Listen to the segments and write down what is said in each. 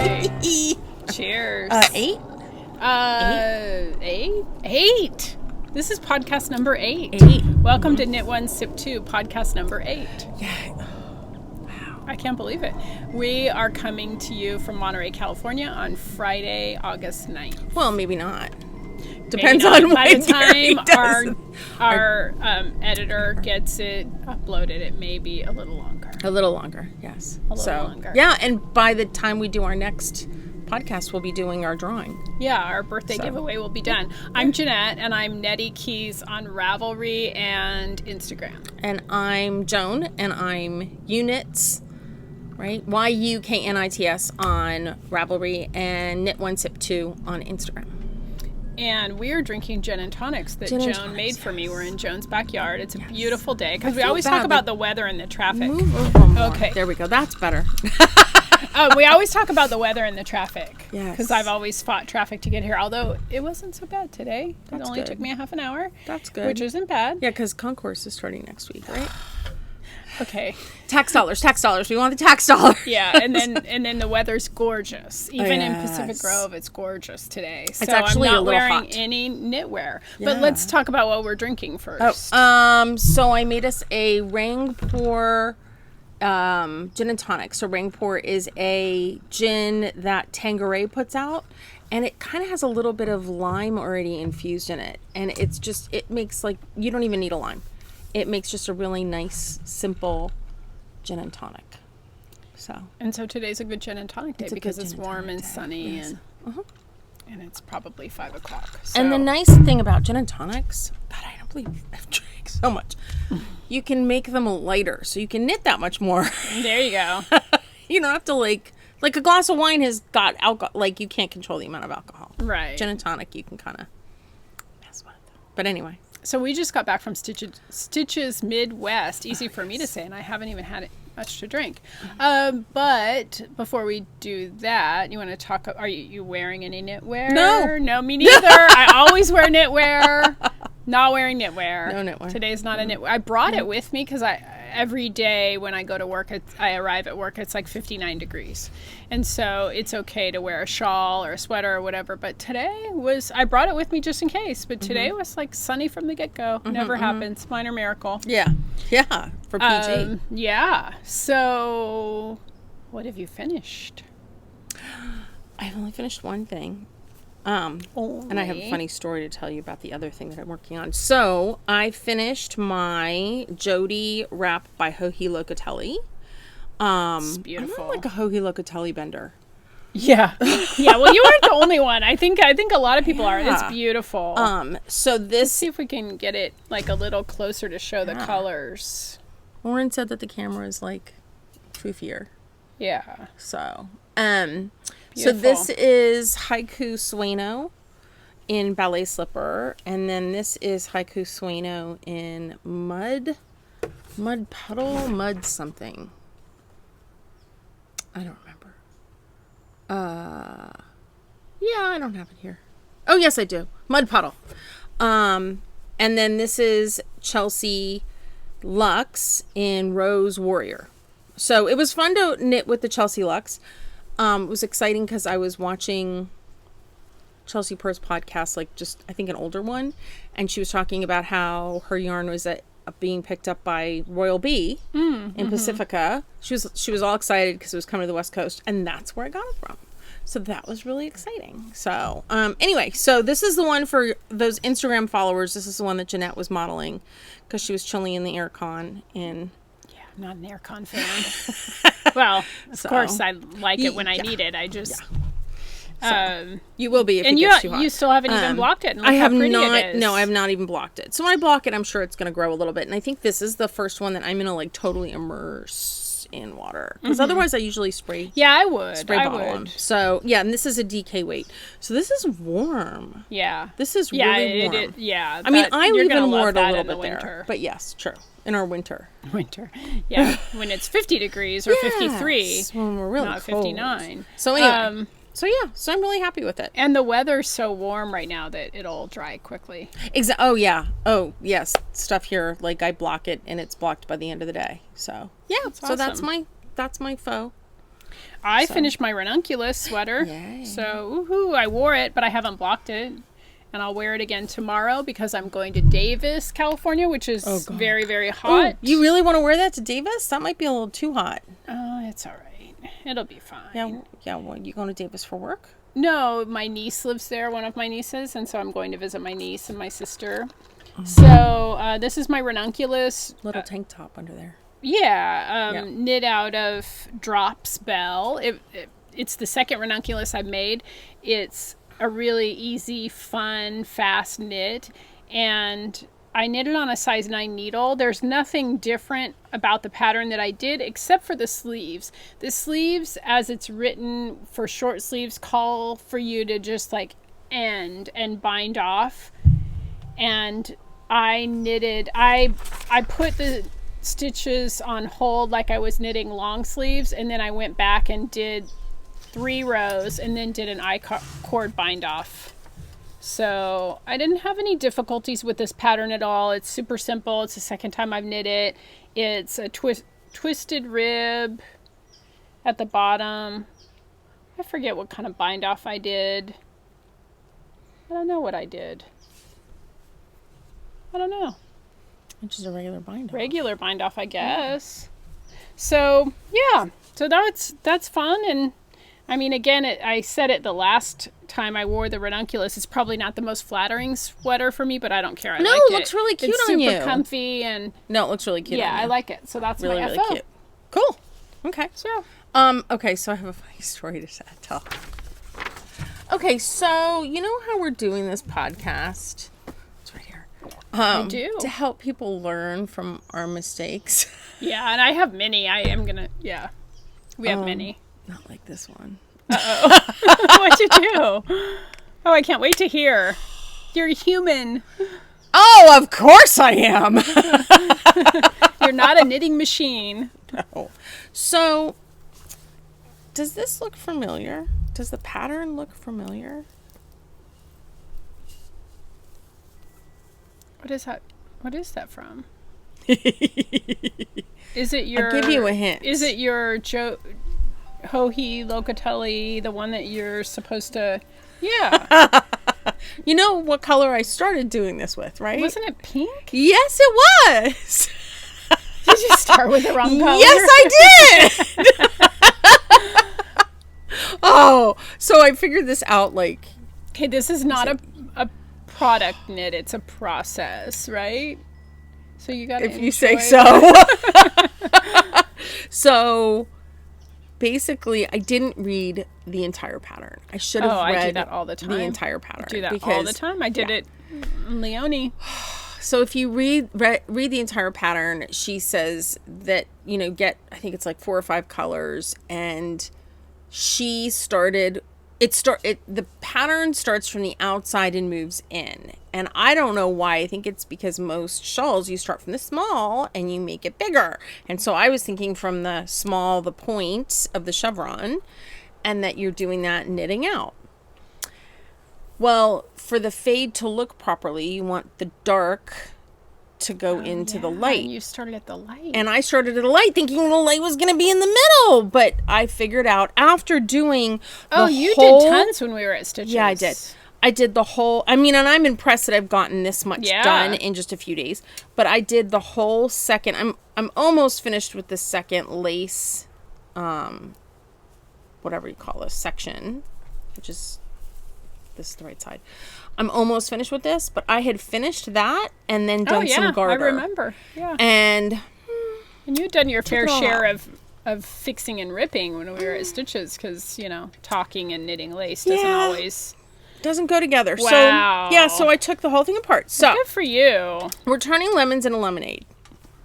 right. Cheers. 8? Eight. This is podcast number 8. 8. Welcome to Knit 1, Sip 2, podcast number 8. Yeah. Wow. I can't believe it. We are coming to you from Monterey, California on Friday, August 9th. Well, maybe not. Depends Maybe not. on by when the time does. our editor gets it uploaded, it may be a little longer. A little longer, yes. A little longer. Yeah, and by the time we do our next podcast, we'll be doing our drawing. Yeah, our birthday giveaway will be done. I'm Jeanette, and I'm Nettie Keys on Ravelry and Instagram. And I'm Joan, and I'm Units, right? YUKNITS on Ravelry, and Knit 1 Sip 2 on Instagram. And we're drinking gin and tonics that Gin and Joan tonics, made for me. yes. We're in Joan's backyard. It's a beautiful day because I we feel always bad, talk about like- the weather and the traffic. Move over more. Okay. There we go. That's better. We always talk about the weather and the traffic. Yes. Because I've always fought traffic to get here, although it wasn't so bad today. That's it only good. took me a half an hour. That's good. Which isn't bad. Yeah, because Concourse is starting next week, right? Okay. Tax dollars. We want the tax dollars. Yeah, and then the weather's gorgeous. Even in Pacific Yes. Grove, it's gorgeous today. So actually I'm a not little wearing hot. any knitwear. Yeah. But let's talk about what we're drinking first. So I made us a Rangpur gin and tonic. So Rangpur is a gin that Tanqueray puts out, and it kind of has a little bit of lime already infused in it, and it makes like you don't even need a lime. It makes just a really nice, simple gin and tonic. And so today's a good gin and tonic day It's a because good it's gin and warm tonic and day, sunny yes. and it's probably 5 o'clock. So. And the nice thing about gin and tonics, God, I don't believe I've drank so much. You can make them lighter, so you can knit that much more. There you go. You don't have to like a glass of wine has got alcohol. Like you can't control the amount of alcohol. Right. Gin and tonic, you can kind of mess with. But anyway, So we just got back from Stitches Midwest. Easy for me to say, and I haven't even had much to drink. But before we do that, you want to talk? Are you wearing any knitwear? No, me neither. I always wear knitwear. Not wearing knitwear. No knitwear. Today's not a knitwear. I brought it with me because every day when I go to work, I arrive at work, it's like 59 degrees. And so it's okay to wear a shawl or a sweater or whatever. But today I brought it with me just in case. But today was like sunny from the get-go. Never happens. Minor miracle. yeah, for PG. Yeah. So what have you finished? I've only finished one thing. And I have a funny story to tell you about the other thing that I'm working on. So I finished my Jody wrap by Joji Locatelli. It's beautiful. I'm not like a Joji Locatelli bender. Yeah. Yeah. Well, you aren't the only one. I think a lot of people are. It's beautiful. So Let's this, see if we can get it like a little closer to show the colors. Lauren said that the camera is like foofier. Yeah. So, Beautiful. so this is Haiku Sueno in Ballet Slipper, and then this is Haiku Sueno in Mud Puddle, Mud something. I don't remember. Yeah, I don't have it here. Oh, yes, I do. Mud Puddle. And then this is Chelsea Lux in Rose Warrior. So it was fun to knit with the Chelsea Lux. It was exciting because I was watching Chelsea Purr's podcast, like just, I think an older one. And she was talking about how her yarn was being picked up by Royal Bee in Pacifica. She was all excited because it was coming to the West Coast. And that's where I got it from. So that was really exciting. So anyway, so this is the one for those Instagram followers. This is the one that Jeanette was modeling because she was chilling in the aircon in... I'm not an aircon fan. Well, of course I like it when I need it. I just... you will be if and it gets too hot. You still haven't even blocked it. And look I have how pretty not. it is. No, I have not even blocked it. So when I block it, I'm sure it's going to grow a little bit. And I think this is the first one that I'm going to like totally immerse in water because otherwise I usually spray. Yeah, I would. Spray bottle them. So yeah, and this is a DK weight. So this is warm. Yeah. This is really warm. I mean, I you're even gonna wore love it a that little in the bit winter. there. But yes, true. In our winter. Yeah, when it's 50 degrees or 53. Yes, when we're really not cold. 59. So anyway, so I'm really happy with it. And the weather's so warm right now that it'll dry quickly. Oh yeah. Oh yes. Stuff here, like I block it and it's blocked by the end of the day. So yeah. That's so awesome. that's my faux. I finished my ranunculus sweater. Yay. So, woohoo, I wore it, but I haven't blocked it. And I'll wear it again tomorrow because I'm going to Davis, California, which is very, very hot. Ooh, you really want to wear that to Davis? That might be a little too hot. Oh, it's all right. It'll be fine. Yeah. Well, you going to Davis for work? No, my niece lives there, one of my nieces, and so I'm going to visit my niece and my sister. So this is my ranunculus. Little tank top under there. Yeah, knit out of Drops Bell. It's the second ranunculus I've made. It's a really easy, fun, fast knit, and I knitted on a size 9 needle. There's nothing different about the pattern that I did except for the sleeves. The sleeves, as it's written for short sleeves, call for you to just like end and bind off. And I put the stitches on hold like I was knitting long sleeves, and then I went back and did 3 rows and then did an I-cord bind off. So I didn't have any difficulties with this pattern at all. It's super simple. It's the second time I've knit it. It's a twisted rib at the bottom. I forget what kind of bind off I did. I don't know what I did. I don't know. Just a regular bind off. Regular bind off, I guess. Yeah. So yeah. So that's fun. And I mean, again, I said it the last time I wore the ranunculus. It's probably not the most flattering sweater for me, but I don't care. I like it looks really cute on you. It's super comfy and no, it looks really cute. Yeah, on you. I like it. So that's really, my really FO. Cute. Cool. Okay. So okay, so I have a funny story to tell. Okay, so you know how we're doing this podcast? It's right here. I do. To help people learn from our mistakes. Yeah, and I have many. We have many. Not like this one. Uh-oh. What'd you do? Oh, I can't wait to hear. You're human. Oh, of course I am. You're not a knitting machine. No. So, does this look familiar? Does the pattern look familiar? What is that? What is that from? Is it your... I'll give you a hint. Is it your Hohi Locatelli, the one that you're supposed to... Yeah. You know what color I started doing this with, right? Wasn't it pink? Yes, it was. Did you start with the wrong color? Yes, I did. Oh, so I figured this out like... Okay, this is not a product knit. It's a process, right? So you got to If you say so. So... Basically, I didn't read the entire pattern. I should have read I do that all the time. The entire pattern. I do that all the time. I did it in Leonie. So if you read the entire pattern, she says that, get, I think it's like 4 or 5 colors, and she started... the pattern starts from the outside and moves in. And I don't know why. I think it's because most shawls, you start from the small and you make it bigger. And so I was thinking from the small, the point of the chevron, and that you're doing that knitting out. Well, for the fade to look properly, you want the dark to go into the light. And you started at the light. And I started at the light thinking the light was going to be in the middle. But I figured out after doing you did tons when we were at Stitches. Yeah, I did. I did the whole... I mean, and I'm impressed that I've gotten this much done in just a few days. But I did the whole second... I'm almost finished with the second lace... whatever you call this, section. Which is... This is the right side. I'm almost finished with this, but I had finished that and then done some garter. I remember. Yeah. And you had done your fair share of fixing and ripping when we were at Stitches because, talking and knitting lace doesn't always... Doesn't go together. Wow. So I took the whole thing apart. So good for you. We're turning lemons into lemonade.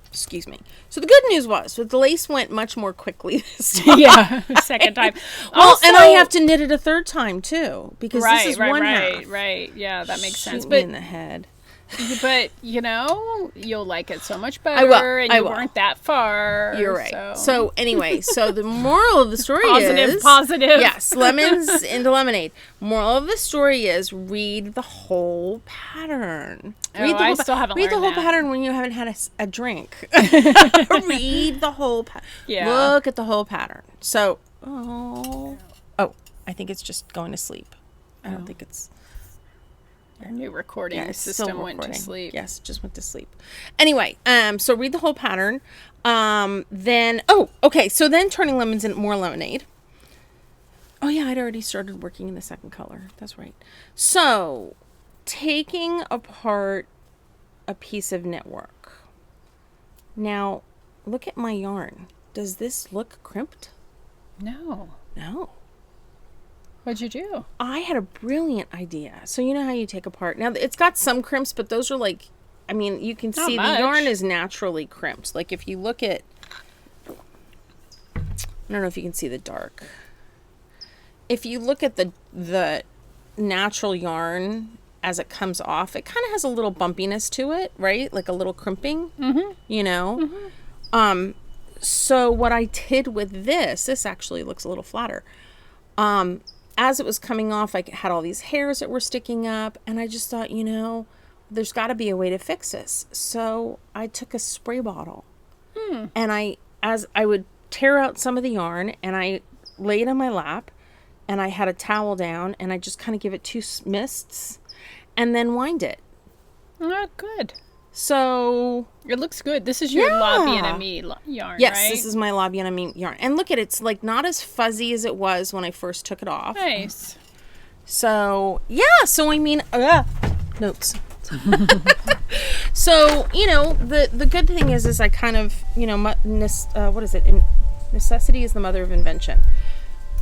Excuse me. So the good news was the lace went much more quickly this time. Yeah, second time. Well, Also, and I have to knit it a third time too because this is one half. Right. Yeah, that makes sense. Shoot me in the head. But you'll like it so much better. And you weren't that far. You're right. So anyway, the moral of the story is positive. Yes, lemons into lemonade. Moral of the story is read the whole pattern. I still haven't read learned the whole that. pattern when you haven't had a drink. Read the whole pattern. Yeah. Look at the whole pattern. So Oh, I think it's just going to sleep. I don't think it's... Your new recording system went to sleep. Yes, it just went to sleep. Anyway, so read the whole pattern. Then, so then turning lemons into more lemonade. Oh yeah, I'd already started working in the second color. That's right. So, taking apart a piece of knitwork. Now, look at my yarn. Does this look crimped? No. No. What'd you do? I had a brilliant idea. So you know how you take apart. Now, it's got some crimps, but those are like, I mean, you can see the yarn is naturally crimped. Like if you look at, I don't know if you can see the dark. If you look at the natural yarn as it comes off, it kind of has a little bumpiness to it, right? Like a little crimping, you know? Mm-hmm. So what I did with this actually looks a little flatter. As it was coming off, I had all these hairs that were sticking up, and I just thought, you know, there's got to be a way to fix this. So I took a spray bottle, and as I would tear out some of the yarn, and I lay it on my lap, and I had a towel down, and I just kind of give it 2 mists, and then wind it. Oh, good. So it looks good. This is your La Bien Amie yarn, yes, right? This is my La Bien Amie yarn. And look at it, it's like not as fuzzy as it was when I first took it off. Nice. So, yeah, so I mean, notes. So, you know, the good thing is I kind of, you know, what is it? Necessity is the mother of invention.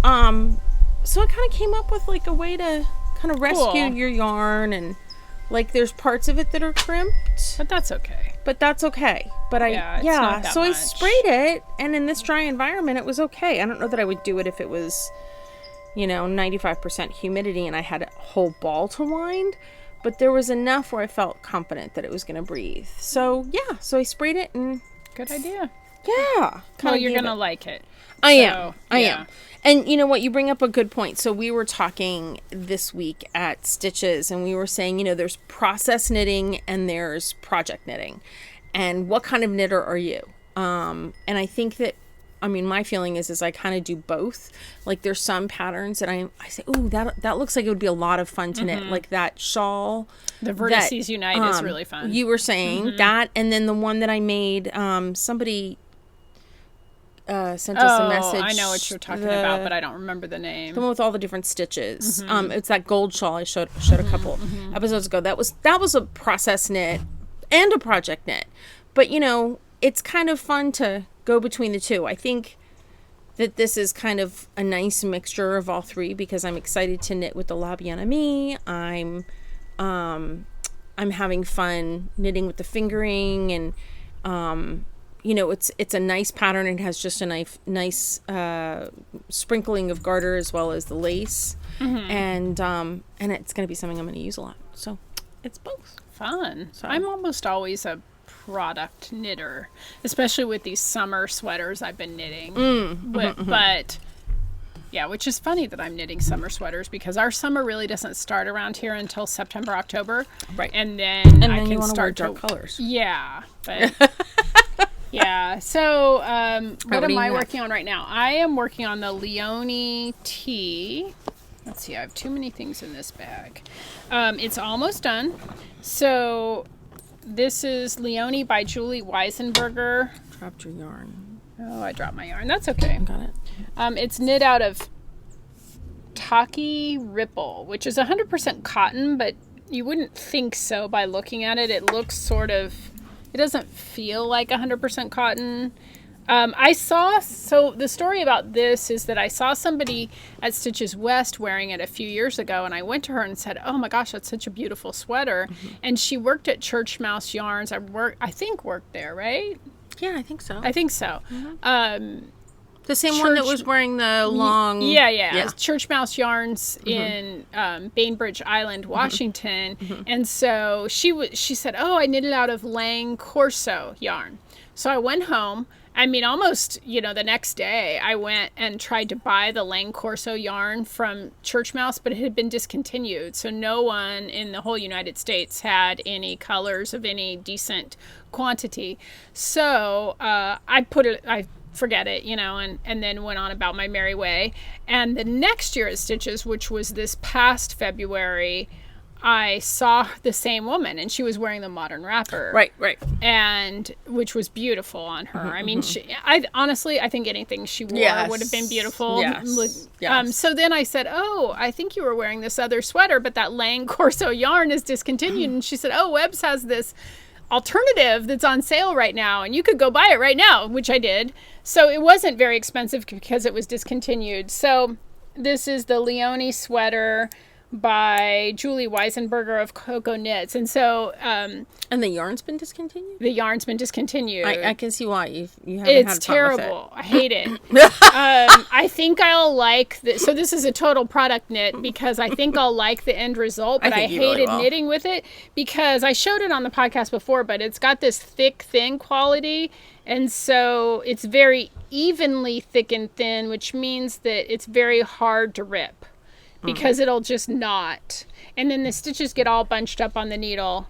So I kind of came up with like a way to kind of rescue your yarn, and like there's parts of it that are crimped. But that's okay. But so I sprayed it, and in this dry environment it was okay. I don't know that I would do it if it was, you know, 95% humidity and I had a whole ball to wind, but there was enough where I felt confident that it was going to breathe. So yeah, so I sprayed it, and good idea. Yeah. Well, you're going to like it. I am. And you know what? You bring up a good point. So we were talking this week at Stitches, and we were saying, you know, there's process knitting and there's project knitting. And what kind of knitter are you? And I think that, I mean, my feeling is I kind of do both. Like there's some patterns that I say, ooh, that looks like it would be a lot of fun to knit. Like that shawl. The Vertices Unite is really fun. You were saying that. And then the one that I made, somebody sent us a message. I know what you're talking about, but I don't remember the name. The one with all the different stitches. It's that gold shawl I showed a couple episodes ago. That was a process knit and a project knit. But you know, it's kind of fun to go between the two. I think that this is kind of a nice mixture of all three because I'm excited to knit with the La Bien Amie. I'm having fun knitting with the fingering, and you know, it's a nice pattern. It has just a nice sprinkling of garter as well as the lace, and it's going to be something I'm going to use a lot. So it's both fun. So I'm almost always a product knitter, especially with these summer sweaters I've been knitting. But yeah, which is funny that I'm knitting summer sweaters because our summer really doesn't start around here until September, October, right? And then I can you start dark colors. Yeah, but. Yeah, so what am I working on right now? I am working on the Leone Tea. Let's see, I have too many things in this bag. It's almost done. So this is Leone by Julie Weisenberger. Dropped your yarn. Oh, I dropped my yarn. That's okay. Got it. It's knit out of Taki Ripple, which is 100% cotton, but you wouldn't think so by looking at it. It looks sort of... It doesn't feel like 100% cotton. So the story about this is that I saw somebody at Stitches West wearing it a few years ago, and I went to her and said, oh my gosh, that's such a beautiful sweater. And she worked at Church Mouse Yarns. I think worked there, right? Yeah, I think so. The same one that was wearing the long... Yeah. Church Mouse Yarns in Bainbridge Island, Washington. And so she said, oh, I knitted out of Lang Corso yarn. So I went home. I mean, almost, you know, the next day I went and tried to buy the Lang Corso yarn from Church Mouse, but it had been discontinued. So no one in the whole United States had any colors of any decent quantity. So I forget it, and then went on about my merry way. And the next year at Stitches, which was this past February, I saw the same woman, and she was wearing the modern wrapper. Right. And which was beautiful on her. I mean, I honestly think anything she wore would have been beautiful. Yes. So then I said, "Oh, I think you were wearing this other sweater, but that Lang Corso yarn is discontinued." And she said, "Oh, Webb's has this alternative that's on sale right now, and you could go buy it right now," which I did. So it wasn't very expensive because it was discontinued. So this is the Leonie sweater by Julie Weisenberger of Coco Knits. And so and the yarn's been discontinued? The yarn's been discontinued. I can see why you haven't it's had terrible. I hate it. I think I'll like so this is a total product knit because I think I'll like the end result, but I hated knitting with it because I showed it on the podcast before, but it's got this thick, thin quality. And so it's very evenly thick and thin, which means that it's very hard to rip. Because it'll just knot. And then the stitches get all bunched up on the needle.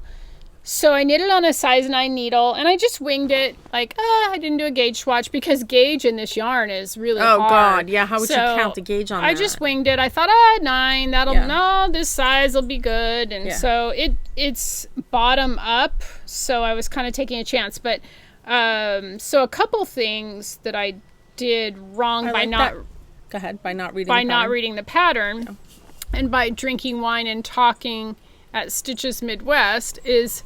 So I knit it on a size 9 needle, and I just winged it. Like, I didn't do a gauge swatch because gauge in this yarn is really hard. Oh, God. Yeah, how would you count the gauge on that? I just winged it. I thought, 9. No, this size will be good. And so it's bottom up. So I was kind of taking a chance. But, so a couple things that I did wrong by not... Go ahead. By not reading the pattern and by drinking wine and talking at Stitches Midwest is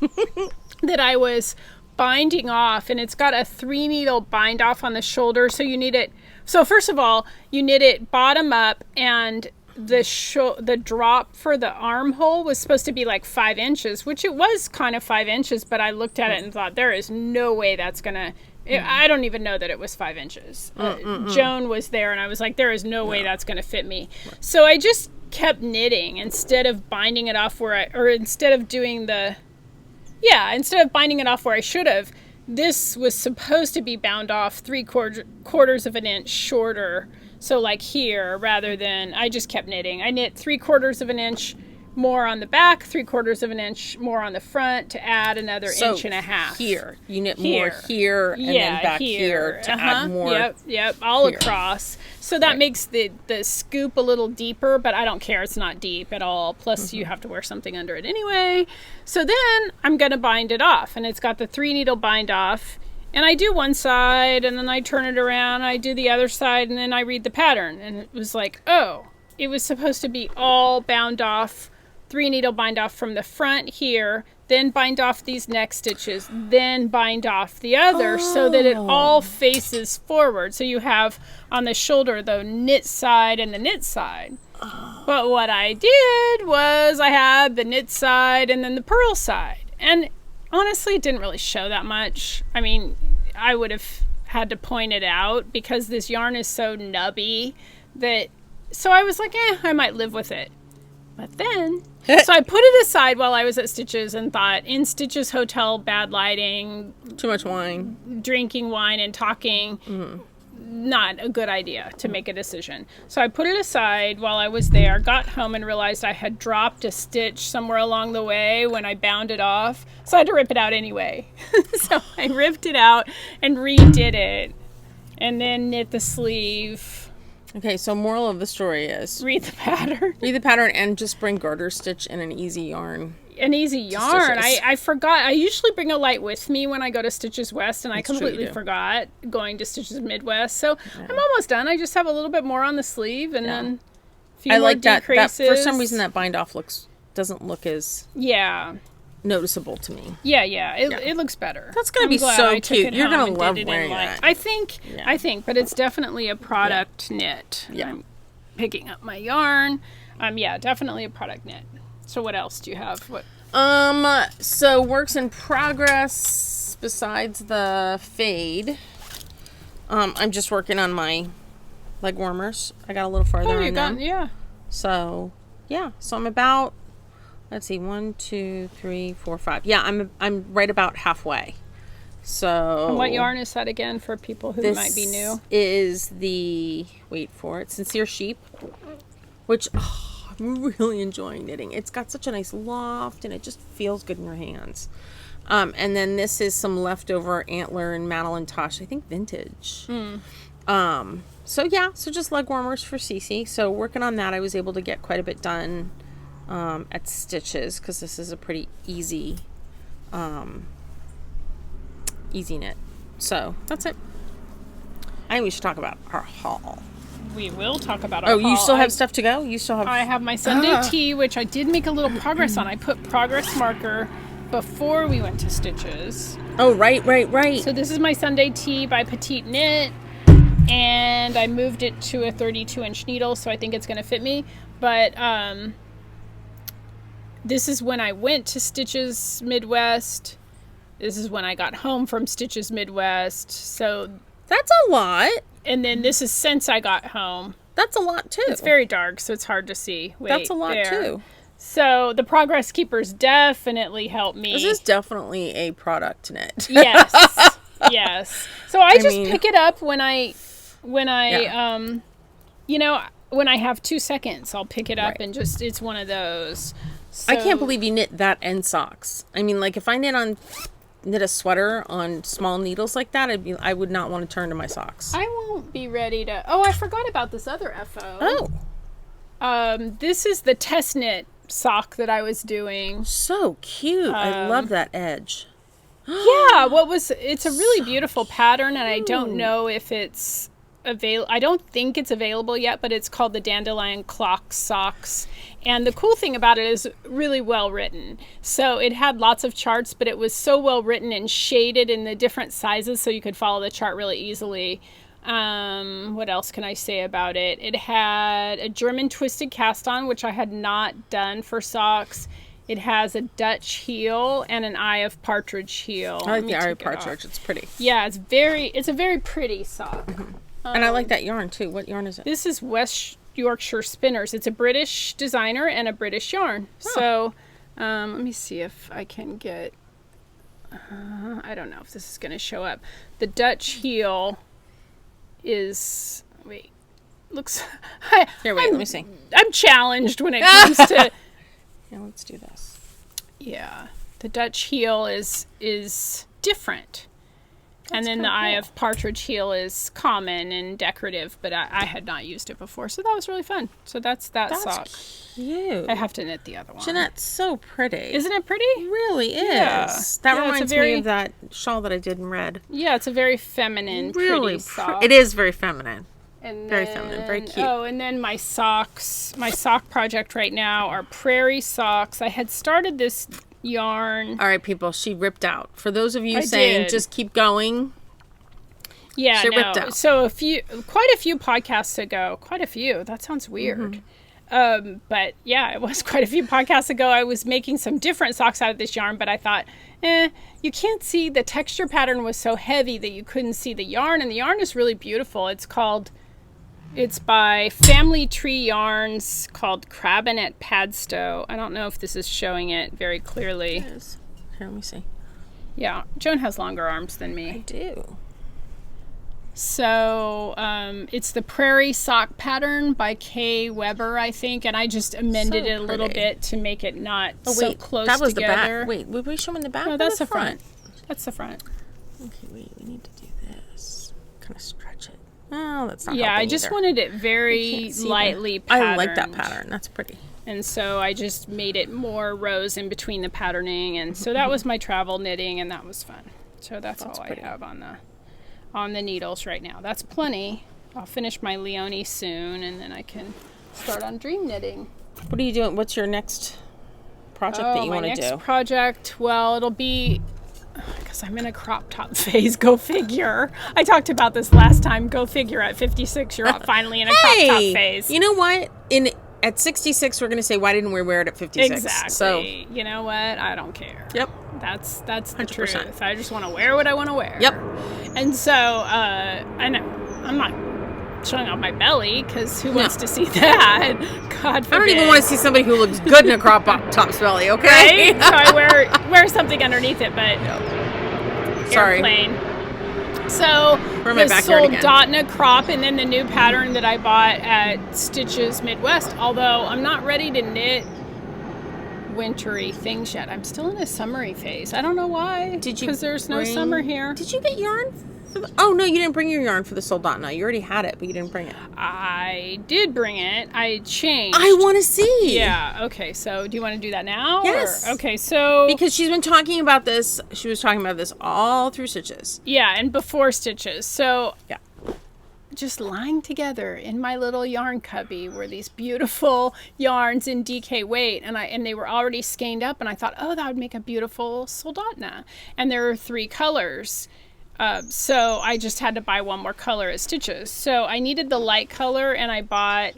that I was binding off, and it's got a 3 needle bind off on the shoulder. So you knit it. So first of all, you knit it bottom up, and the drop for the armhole was supposed to be like 5 inches, which it was kind of 5 inches, but I looked at it and thought there is no way that's going to... I don't even know that it was 5 inches. Joan was there, and I was like, there is no way that's going to fit me. So I just kept knitting instead of binding it off instead of binding it off where I should have. This was supposed to be bound off 3/4 of an inch shorter. So like here, rather than, I just kept knitting. I knit 3/4 of an inch more on the back, 3/4 of an inch more on the front to add another inch and a half. Here. You knit more here and then back here to add more. Yep, all across. So that makes the scoop a little deeper, but I don't care. It's not deep at all. Plus you have to wear something under it anyway. So then I'm going to bind it off, and it's got the 3 needle bind off. And I do one side, and then I turn it around, I do the other side, and then I read the pattern. And it was like, it was supposed to be all bound off, 3 needle bind off from the front here, then bind off these neck stitches, then bind off the other so that it all faces forward. So you have on the shoulder the knit side and the knit side. But what I did was I had the knit side and then the purl side. And honestly, it didn't really show that much. I mean, I would have had to point it out because this yarn is so nubby that... So I was like, I might live with it. But then... So I put it aside while I was at Stitches and thought, in Stitches hotel, bad lighting... Too much wine. Drinking wine and talking... Not a good idea to make a decision. So I put it aside while I was there, got home and realized I had dropped a stitch somewhere along the way when I bound it off. So I had to rip it out anyway. So I ripped it out and redid it. And then knit the sleeve. Okay, so moral of the story is... Read the pattern. Read the pattern and just bring garter stitch and an easy yarn. An easy yarn. I forgot. I usually bring a light with me when I go to Stitches West, and I completely forgot going to Stitches Midwest. So I'm almost done. I just have a little bit more on the sleeve, and then a few more decreases. That for some reason that bind off doesn't look as noticeable to me. It looks better. That's gonna be so cute. You're gonna love wearing that. I think, but it's definitely a product knit. Yeah. I'm picking up my yarn. Definitely a product knit. So what else do you have? So works in progress besides the fade. I'm just working on my leg warmers. I got a little farther on them. So I'm about, let's see, 1, 2, 3, 4, 5. Yeah, I'm right about halfway. So and what yarn is that again for people who might be new? Is the, wait for it, Sincere Sheep, which I'm really enjoying knitting. It's got such a nice loft and it just feels good in your hands. And then this is some leftover antler and Madeline Tosh, I think vintage. So just leg warmers for Cece. So working on that, I was able to get quite a bit done at Stitches, because this is a pretty easy knit. So that's it. I think we should talk about our haul. We will talk about our haul. Oh, you still have stuff to go? You still have... I have my Sunday tea, which I did make a little progress on. I put progress marker before we went to Stitches. Oh, right. So this is my Sunday tea by Petite Knit, and I moved it to a 32-inch needle, so I think it's going to fit me. But this is when I went to Stitches Midwest. This is when I got home from Stitches Midwest. So that's a lot. And then this is since I got home. That's a lot, too. It's very dark, so it's hard to see. Wait, that's a lot, too. So the Progress Keepers definitely helped me. This is definitely a product knit. Yes. Yes. So I pick it up when I have 2 seconds, I'll pick it up and it's one of those. So, I can't believe you knit that and socks. I mean, like, if I knit a sweater on small needles like that, I would not want to turn to my socks. I won't be ready to... Oh, I forgot about this other FO. This is the test knit sock that I was doing. So cute. I love that edge. Yeah, it's a really beautiful pattern, and I don't know if it's available. I don't think it's available yet, but it's called the Dandelion Clock Socks. And the cool thing about it is really well written. So it had lots of charts, but it was so well written and shaded in the different sizes, so you could follow the chart really easily. What else can I say about it? It had a German twisted cast on, which I had not done for socks. It has a Dutch heel and an Eye of Partridge heel. I like the Eye of Partridge. It's pretty. Yeah, it's a very pretty sock. And I like that yarn too. What yarn is it? This is West Yorkshire Spinners. It's a British designer and a British yarn. So let me see if I can get... I don't know if this is going to show up. The Dutch heel is... Wait. Looks... Here, wait. Let me see. I'm challenged when it comes to... Yeah, let's do this. Yeah. The Dutch heel is different. And then the Eye of Partridge heel is common and decorative, but I had not used it before, so that was really fun. So that's sock. Cute. I have to knit the other one. Jeanette's so pretty. Isn't it pretty? It really is. Yeah. That reminds me of that shawl that I did in red. Yeah, it's a very feminine, pretty sock. It is very feminine. And very feminine, very cute. Oh, and then my sock project right now are prairie socks. I had started this yarn. All right, people, she ripped out. For those of you saying just keep going. Yeah, she ripped out. So quite a few podcasts ago, that sounds weird. But yeah, it was quite a few podcasts ago. I was making some different socks out of this yarn, but I thought, you can't see, the texture pattern was so heavy that you couldn't see the yarn, and the yarn is really beautiful. It's by Family Tree Yarns, called Crabinet Padstow. I don't know if this is showing it very clearly. It is. Here, let me see. Yeah, Joan has longer arms than me. I do. So, it's the Prairie Sock pattern by Kay Weber, I think, and I just amended it a little bit to make it not so close together. That was the back. Wait, were we showing the back? No, that's the front. That's the front. Okay, wait, we need to do this. Kind of stretch it. Oh, that's not I just wanted it very lightly patterned. I like that pattern. That's pretty. And so I just made it more rows in between the patterning, and so that was my travel knitting, and that was fun. So that's all pretty. I have on the needles right now. That's plenty. I'll finish my Leonie soon, and then I can start on dream knitting. What are you doing? What's your next project that you want to do? My next project, well, it'll be... Because I'm in a crop top phase. Go figure. I talked about this last time. Go figure. At 56, you're finally in a crop top phase. You know what? At 66, we're going to say, why didn't we wear it at 56? Exactly. So, you know what? I don't care. Yep. That's the 100%. Truth. I just want to wear what I want to wear. Yep. And so, and I'm not showing off my belly, because who wants to see that? God forbid. I don't even want to see somebody who looks good in a crop top's belly, okay? Right? So I wear something underneath it, but airplane. So this sold dot and a crop, and then the new pattern that I bought at Stitches Midwest, although I'm not ready to knit wintry things yet. I'm still in a summery phase. I don't know why. Did you? Because there's no summer here. Did you get yarn? Oh no, you didn't bring your yarn for the soldotna. You already had it, but you didn't bring it. I did bring it. I changed. I want to see. Yeah. Okay. So, do you want to do that now? Yes. Or? Okay. So. Because she's been talking about this. She was talking about this all through Stitches. Yeah, and before Stitches. So. Yeah. Just lying together in my little yarn cubby were these beautiful yarns in DK weight, and they were already skeined up, and I thought, oh, that would make a beautiful soldotna. And there are 3 colors. So I just had to buy one more color at Stitches. So I needed the light color, and I bought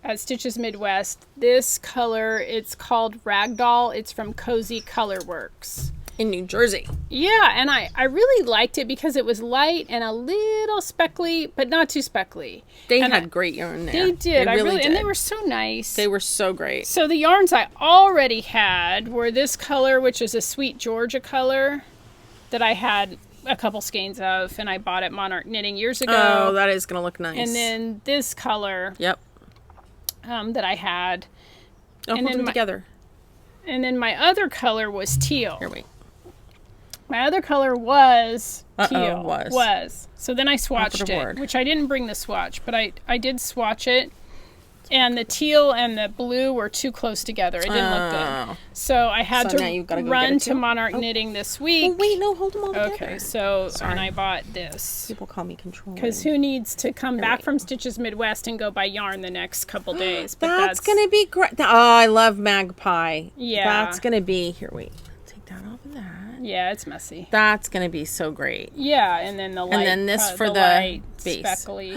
at Stitches Midwest this color. It's called Ragdoll. It's from Cozy Color Works In New Jersey. Yeah, and I really liked it because it was light and a little speckly, but not too speckly. They had great yarn there. They did. They really did. And they were so nice. They were so great. So the yarns I already had were this color, which is a Sweet Georgia color that I had a couple skeins of, and I bought at Monarch Knitting years ago. Oh, that is going to look nice. And then this color Yep. that I had. Oh, And hold then them together. And then my other color was teal. Here, wait. My other color was teal. Was. So then I swatched it, which I didn't bring the swatch, but I did swatch it. And the teal and the blue were too close together. It didn't look good. So I had to run to Monarch Knitting this week. Oh, wait, no, hold them all together. Okay, so, and I bought this. People call me controlling. Because who needs to come back from Stitches Midwest and go buy yarn the next couple days? But that's going to be great. Oh, I love Magpie. Yeah. That's going to be, here, wait. Take that off of that. Yeah, it's messy. That's going to be so great. Yeah, and then the light. And then this for the light, base. Speckly.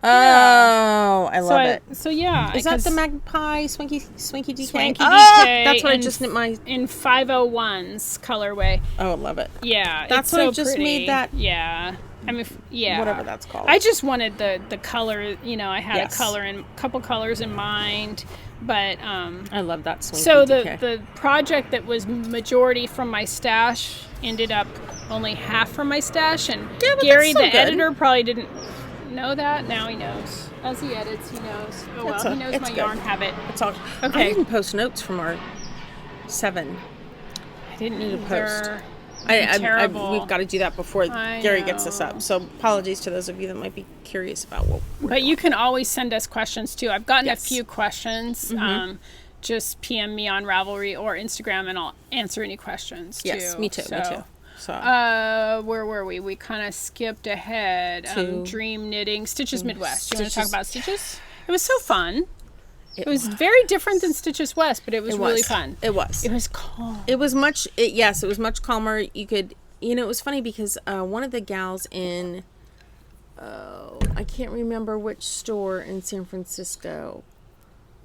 Oh, I love it. So yeah. Is that the Magpie Swanky DK? Swanky Oh, DK that's what I just knit my... In 501's colorway. Oh, I love it. Yeah, that's it's what so I just pretty. made that... Yeah. I mean, yeah. Whatever that's called. I just wanted the color, I had a couple colors in mind, but... I love that Swanky So DK. the project that was majority from my stash ended up only half from my stash, and Gary, the editor, probably didn't know that. Now he knows. As he edits, he knows. Oh, well, he knows my yarn habit. It's all... Okay. I didn't post notes from our 7. I didn't need to either. Terrible. We've got to do that before Gary gets this up. So apologies to those of you that might be curious about what we're But you can always send us questions, too. I've gotten a few questions. Just PM me on Ravelry or Instagram, and I'll answer any questions, too. Yes, me too, me too. So, where were we? We kind of skipped ahead. Dream Knitting, Stitches Midwest. Do you want to talk about Stitches? It was so fun. It was very different than Stitches West, but it was really fun. It was. It was calm. It was much. It was much calmer. You could, it was funny because one of the gals in, I can't remember which store in San Francisco.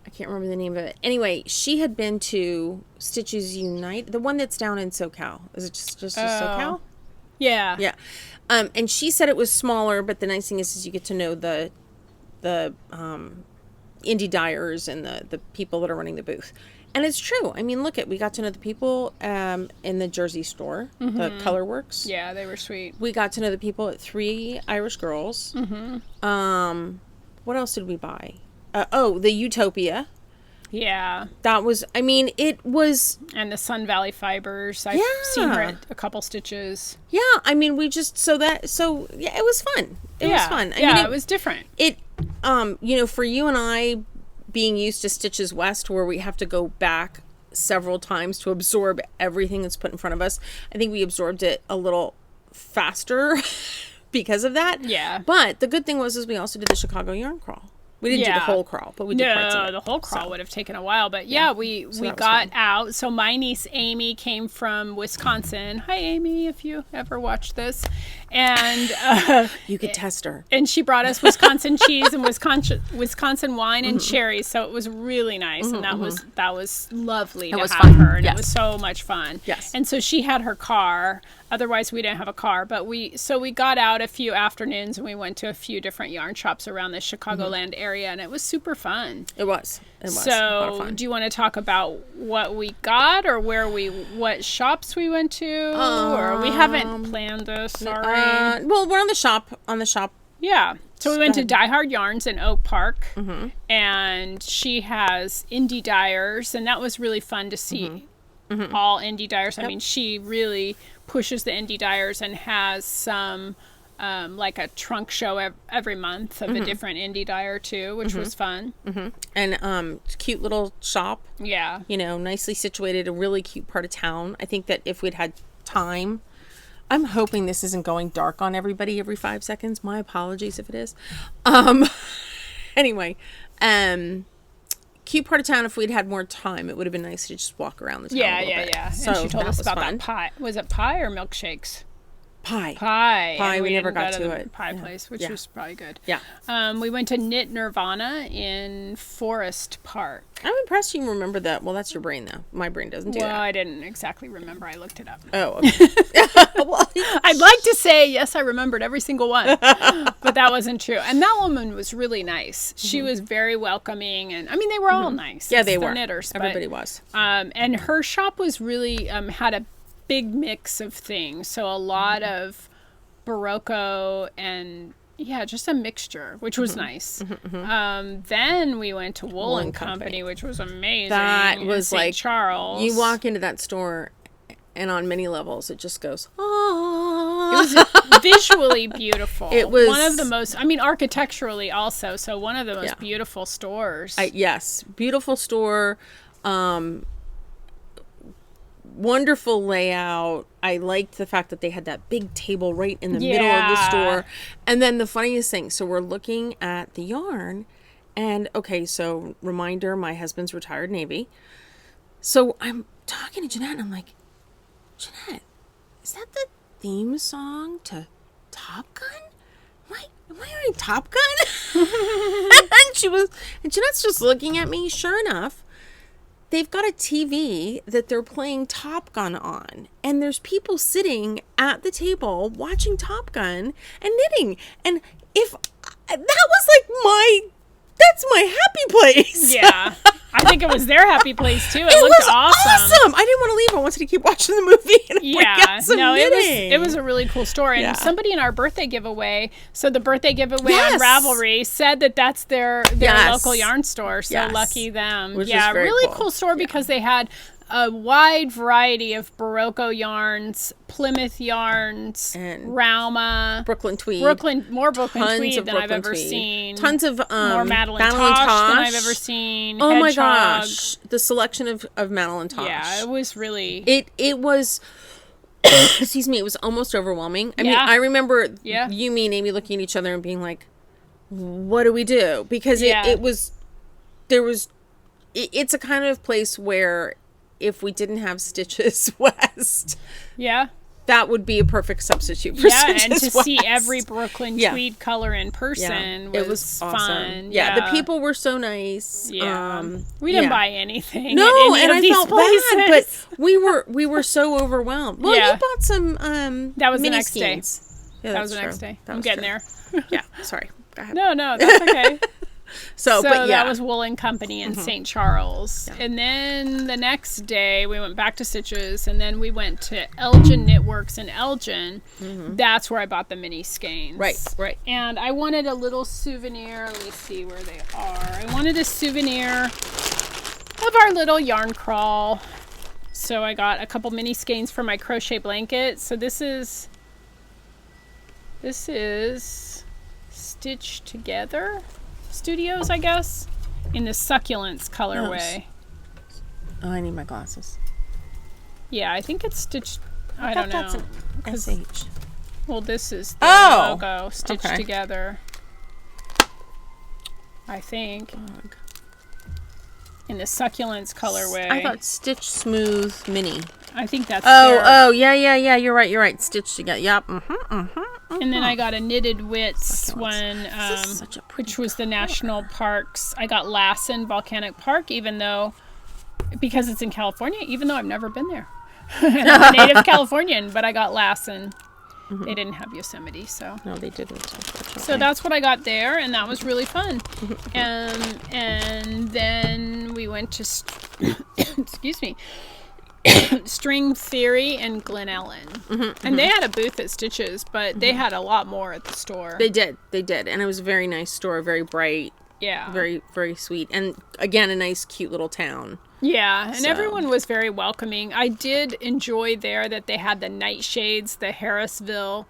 I can't remember the name of it. Anyway, she had been to Stitches Unite, the one that's down in SoCal. Is it just SoCal? Yeah. Yeah. And she said it was smaller, but the nice thing is you get to know the indie dyers and the people that are running the booth. And it's true. I mean, we got to know the people in the Jersey store, the Color Works. Yeah, they were sweet. We got to know the people at 3 Irish Girls. What else did we buy? The Utopia. Yeah. That was, it was... And the Sun Valley Fibers. I've seen her at a couple Stitches. Yeah, it was fun. It was fun. It was different. For you and I being used to Stitches West, where we have to go back several times to absorb everything that's put in front of us, I think we absorbed it a little faster because of that. Yeah. But the good thing was we also did the Chicago Yarn Crawl. We didn't do the whole crawl, but we did parts of it. No, the whole crawl would have taken a while. But we got fun. Out. So my niece Amy came from Wisconsin. Hi, Amy, if you ever watch this. And you could test her. And she brought us Wisconsin cheese and Wisconsin wine and cherries. So it was really nice, and that was lovely to have her. And it was so much fun. Yes. And so she had her car. Otherwise, we didn't have a car. But we got out a few afternoons, and we went to a few different yarn shops around the Chicagoland area, and it was super fun. It was. So, do you want to talk about what we got, or what shops we went to, or we haven't planned this? Sorry. Well, we're on the shop Yeah. So we went to Die Hard Yarns in Oak Park, and she has indie dyers, and that was really fun to see all indie dyers. I mean, she really pushes the indie dyers and has some, like a trunk show every month of a different indie dyer too, which was fun. And cute little shop. Yeah. You know, nicely situated, a really cute part of town. I think that if we'd had time... I'm hoping this isn't going dark on everybody every 5 seconds. My apologies if it is. Anyway, cute part of town. If we'd had more time, it would have been nice to just walk around the town a little bit. Yeah. So and she told us about fun. that pie. Was it pie or milkshakes? Pie. And we never didn't got go to the it. pie place, which was probably good. Yeah. We went to Knit Nirvana in Forest Park. I'm impressed you remember that. Well, that's your brain, though. My brain doesn't do Well, that. I didn't exactly remember. I looked it up. Oh, okay. Well, I'd like to say, yes, I remembered every single one. But that wasn't true. And that woman was really nice. She was very welcoming. And, I mean, they were all nice. Yeah, they were. They're knitters. Everybody was. And her shop was really, had a big mix of things. So a lot of Barocco and just a mixture, which was nice. Then we went to Wool and Company, which was amazing. That was St. like Charles. You walk into that store, and on many levels, it just goes. It was visually beautiful. It was one of the most. I mean, architecturally also. So one of the most beautiful stores. Yes, beautiful store. Wonderful layout. I liked the fact that they had that big table right in the middle of the store. And then the funniest thing, so we're looking at the yarn, and okay, so reminder, my husband's retired Navy. So I'm talking to Jeanette, and I'm like, Jeanette, is that the theme song to Top Gun? Am I hearing Top Gun? and Jeanette's just looking at me. Sure enough, they've got a TV that they're playing Top Gun on. And there's people sitting at the table watching Top Gun and knitting. And if that was like that's my happy place. Yeah. I think it was their happy place too. It looked was awesome. I didn't want to leave. I wanted to keep watching the movie. And It was a really cool store. And somebody in our birthday giveaway, so the birthday giveaway on Ravelry said that that's their local yarn store. So lucky them. Which really cool store because they had a wide variety of Barocco yarns, Plymouth yarns, and Rauma, Brooklyn tweed, more Brooklyn tweed than I've ever seen. Tons of more Madeline Tosh than I've ever seen. Oh my Hedgehog. gosh, the selection of Madeline Tosh. Yeah, it was really. It was. Excuse me. It was almost overwhelming. I mean, I remember you, me, and Amy looking at each other and being like, "What do we do?" Because it's a kind of place where, if we didn't have Stitches West, that would be a perfect substitute for Stitches and to West. see every Brooklyn tweed color in person was awesome. fun. Yeah, the people were so nice. Yeah, we didn't buy anything. No, at any and of I these felt places. bad, but we were so overwhelmed. Well, you bought some that was mini the next skeins. day. Yeah, that was the next day. I'm getting there. Yeah, sorry. Go ahead. No, that's okay. So that was Wool and Company in St. Charles. Yeah. And then the next day we went back to Stitches, and then we went to Elgin Knitworks in Elgin. That's where I bought the mini skeins. Right. And I wanted a little souvenir. Let me see where they are. I wanted a souvenir of our little yarn crawl. So I got a couple mini skeins for my crochet blanket. So this is Stitch Together Studios, I guess, in the Succulents colorway. Oh, I need my glasses. Yeah, I think it's stitched. I don't know. That's an SH. Well, this is the logo stitched together. I think. In the Succulents colorway. I thought Stitch Smooth Mini. I think that's. Yeah. You're right. Stitched together. Yep. And then I got a Knitted Wits one, which was the National Parks. I got Lassen Volcanic Park, because it's in California, even though I've never been there. And I'm a native Californian, but I got Lassen. They didn't have Yosemite, so. No, they didn't, unfortunately. So that's what I got there, and that was really fun. And then we went to, excuse me. String Theory and Glen Ellen. And they had a booth at Stitches, but they had a lot more at the store. They did. And it was a very nice store, very bright. Yeah. Very, very sweet. And again, a nice, cute little town. Yeah, and everyone was very welcoming. I did enjoy there that they had the nightshades, the Harrisville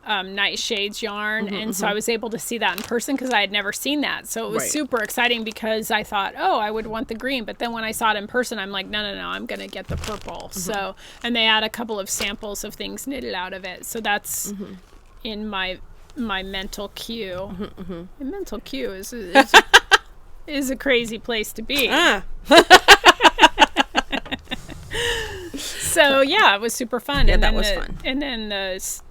nightshades yarn, and so I was able to see that in person because I had never seen that. So it was super exciting because I thought, oh, I would want the green, but then when I saw it in person, I'm like, no, I'm going to get the purple. So, and they had a couple of samples of things knitted out of it. So that's in my mental queue. And mental queue is a crazy place to be. So yeah, it was super fun. Yeah, and that then was fun. And then the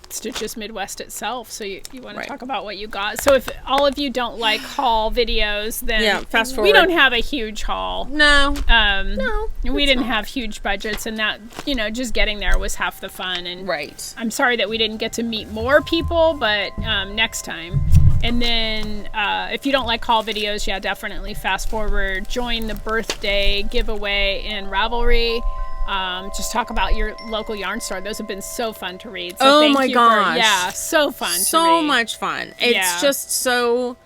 Stitches Midwest itself. So you want to talk about what you got. So if all of you don't like haul videos, then fast forward. We don't have a huge haul. No. No. We didn't have huge budgets, and that, just getting there was half the fun. And I'm sorry that we didn't get to meet more people, but next time. And then if you don't like haul videos, definitely fast forward. Join the birthday giveaway and Ravelry. Just talk about your local yarn store. Those have been so fun to read. So oh my gosh. So fun to read. So much fun. It's just so,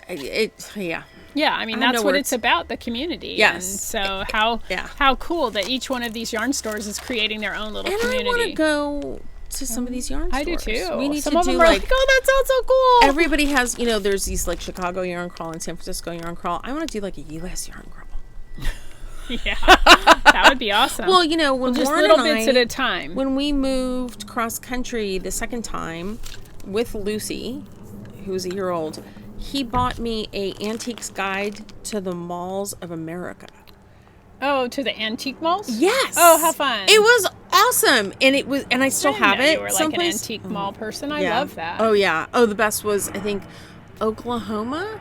yeah, I mean, that's what it's about, the community. Yes. And so how cool that each one of these yarn stores is creating their own little community. And I want to go to some of these yarn stores. I do too. We need some to of do them are like, oh, that sounds so cool. Everybody has, there's these like Chicago yarn crawl and San Francisco yarn crawl. I want to do like a U.S. yarn crawl. Yeah, that would be awesome. Well, when just Warren little and bits at a time. When we moved cross country the second time with Lucy, who was a year old, he bought me a antiques guide to the malls of America. Oh, to the antique malls? Yes. Oh, how fun! It was awesome, and I still have it. You were like an antique mall person. I love that. Oh yeah. Oh, the best was, I think, Oklahoma.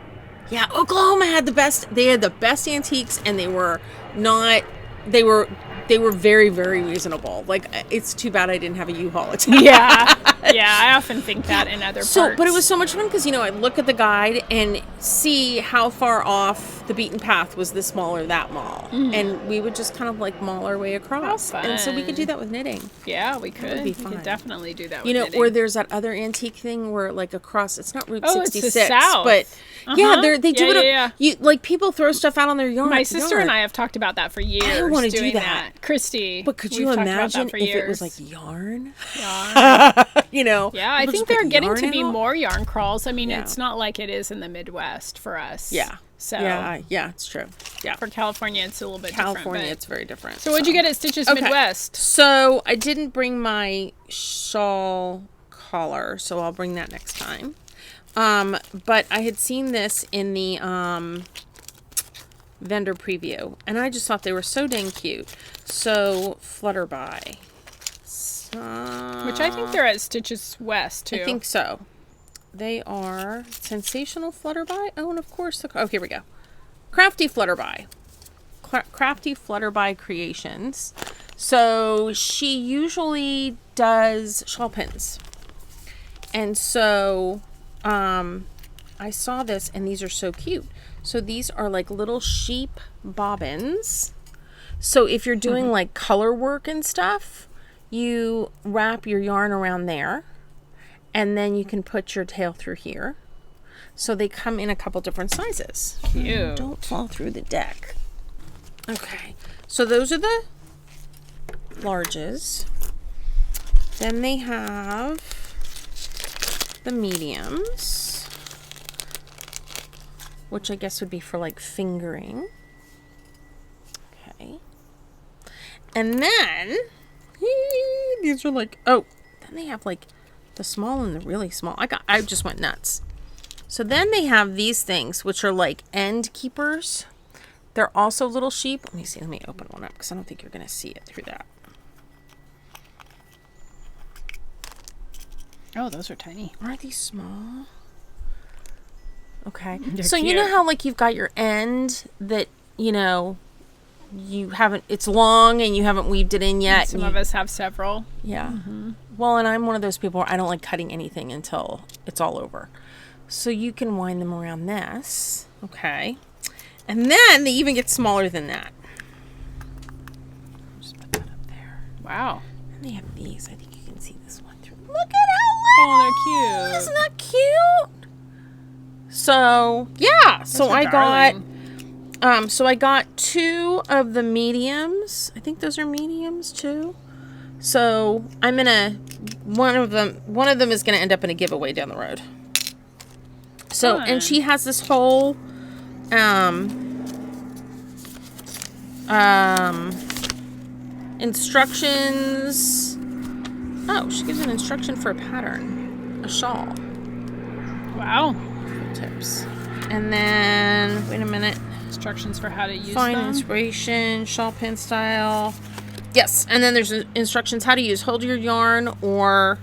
Yeah, Oklahoma had the best. They had the best antiques, and they were not. They were very, very reasonable. Like, it's too bad I didn't have a U-Haul. Yeah, I often think that in other parts. But it was so much fun because I'd look at the guide and see how far off the beaten path was this mall or that mall, and we would just kind of like mall our way across. And so we could do that with knitting. Yeah, we could. That would be fun. fun. We could definitely do that. With knitting. Or there's that other antique thing where like across. It's not Route 66, it's the South. but. Yeah, they do it. Yeah. You like people throw stuff out on their yarn. My sister and I have talked about that for years. I want to do that, Christy. But could you imagine if it was like yarn? Yeah, I think they're getting to be more yarn crawls. I mean, it's not like it is in the Midwest for us. Yeah. So yeah, it's true. Yeah. For California, it's a little bit different. California, it's very different. So what'd you get at Stitches Midwest? So I didn't bring my shawl collar, so I'll bring that next time. But I had seen this in the vendor preview, and I just thought they were so dang cute. So Flutterby, which I think they're at Stitches West too. I think so. They are Sensational Flutterby. Oh, and of course, here we go. Crafty Flutterby. Crafty Flutterby Creations. So she usually does shawl pins, and so. I saw this, and these are so cute. So these are like little sheep bobbins. So if you're doing like color work and stuff, you wrap your yarn around there, and then you can put your tail through here. So they come in a couple different sizes. Cute. Don't fall through the deck. Okay. So those are the larges. Then they have the mediums, which I guess would be for like fingering. Okay. And then these are like, then they have like the small and the really small. I just went nuts. So then they have these things, which are like end keepers. They're also little sheep. Let me see. Let me open one up because I don't think you're going to see it through that. Oh, those are tiny. Are these small? Okay. They're so cute. You know how like you've got your end that, you haven't, it's long and you haven't weaved it in yet. And some of us have several. Yeah. Mm-hmm. Well, and I'm one of those people where I don't like cutting anything until it's all over. So you can wind them around this. Okay. And then they even get smaller than that. Wow. And they have these. I think you can see this one through. Look at how Oh, they're cute. Isn't that cute? So yeah. So I got 2 of the mediums. I think those are mediums too. So I'm gonna one of them is gonna end up in a giveaway down the road. So Fun. and she has this whole instructions. Oh, she gives an instruction for a pattern, a shawl. Wow. Tips. And then wait a minute. Instructions for how to use Find them. inspiration, shawl pin style. Yes, and then there's instructions how to use hold your yarn or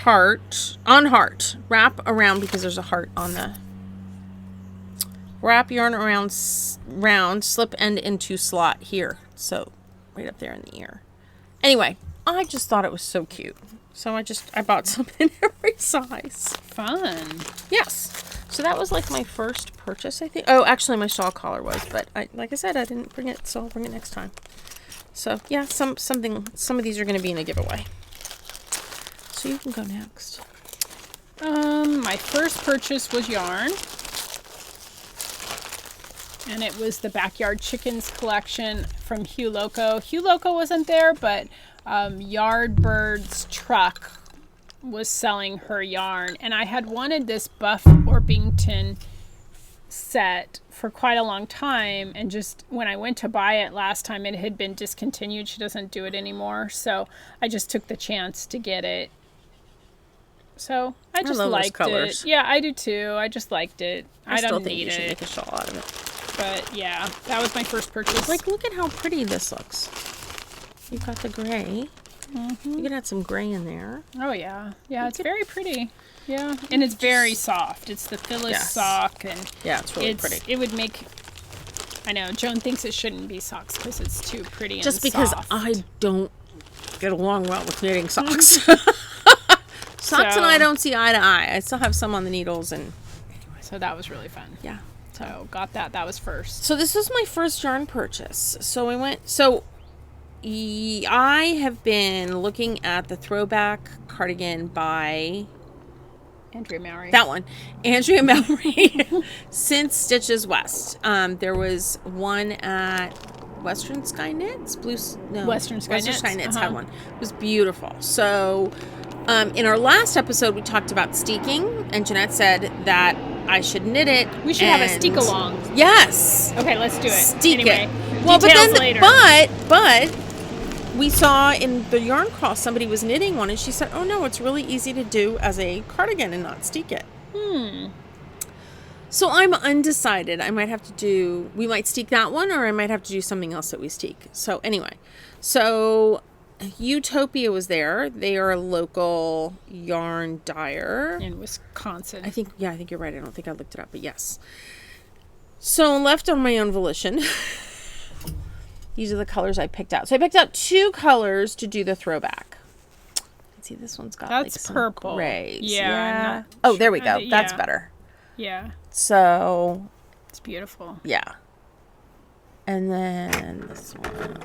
heart on heart. Wrap around because there's a heart on the. Wrap yarn around round, slip end into slot here. So right up there in the ear. Anyway, I just thought it was so cute. So I bought some in every size. Fun. Yes. So that was like my first purchase, I think. Oh, actually my shawl collar was, but like I said, I didn't bring it, so I'll bring it next time. So yeah, some of these are going to be in a giveaway. So you can go next. My first purchase was yarn. And it was the Backyard Chickens collection from Hugh Loco. Hugh Loco wasn't there, but Yardbird's truck was selling her yarn. And I had wanted this Buff Orpington set for quite a long time. And just when I went to buy it last time, it had been discontinued. She doesn't do it anymore. So I just took the chance to get it. So I just liked it. Yeah, I do too. I just liked it. I still don't think need you should it. make a shawl out of it. But yeah, that was my first purchase. Like, look at how pretty this looks. You've got the gray. Mm-hmm. You can add some gray in there. Oh yeah, yeah, it's very pretty. Yeah, and it's very soft. It's the Phyllis sock, and yeah, it's really pretty. It would make. I know Joan thinks it shouldn't be socks because it's too pretty and just because soft. I don't get along well with knitting socks. Socks and I don't see eye to eye. I still have some on the needles, and anyway, so that was really fun. Yeah. So got that. That was first. So this was my first yarn purchase. So I have been looking at the throwback cardigan by Andrea Mowry. That one, Andrea Mowry, since Stitches West. There was one at Western Sky Knits. Western Sky Knits had one. It was beautiful. So in our last episode, we talked about steeking, and Jeanette said that I should knit it. We should have a steek along. Yes. Okay, let's do it. Steek anyway, it. Well, details later. But we saw in the yarn cross somebody was knitting one, and she said, "Oh no, it's really easy to do as a cardigan and not steek it." So I'm undecided. We might steek that one, or I might have to do something else that we steek. So anyway, Utopia was there. They are a local yarn dyer in Wisconsin. I think you're right. I don't think I looked it up, but yes. So left on my own volition. These are the colors I picked out. So I picked out 2 colors to do the throwback. See, this one's got that's some purple. Grays. Yeah. Oh, there we go. That's better. Yeah. So it's beautiful. Yeah. And then this one.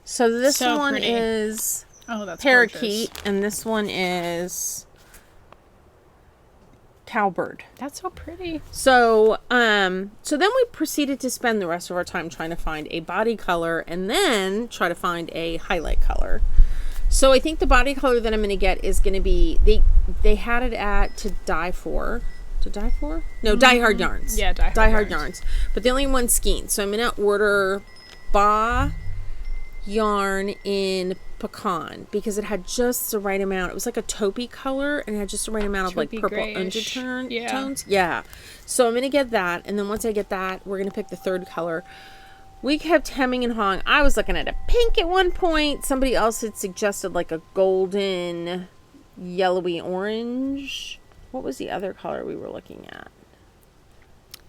So this one pretty. is that's parakeet, gorgeous. and this one is cowbird. That's so pretty. So then we proceeded to spend the rest of our time trying to find a body color and then try to find a highlight color. So I think the body color that I'm going to get is going to be, they had it at To Die For? No, Die Hard Yarns. Yeah, Die Hard Yarns. But the only one Skein. So I'm going to order Ba yarn in pecan because it had just the right amount. It was like a taupey color and it had just the right amount of like purple undertones. Yeah. So I'm going to get that. And then once I get that, we're going to pick the third color. We kept hemming and hawing. I was looking at a pink at one point. Somebody else had suggested like a golden, yellowy orange. What was the other color we were looking at?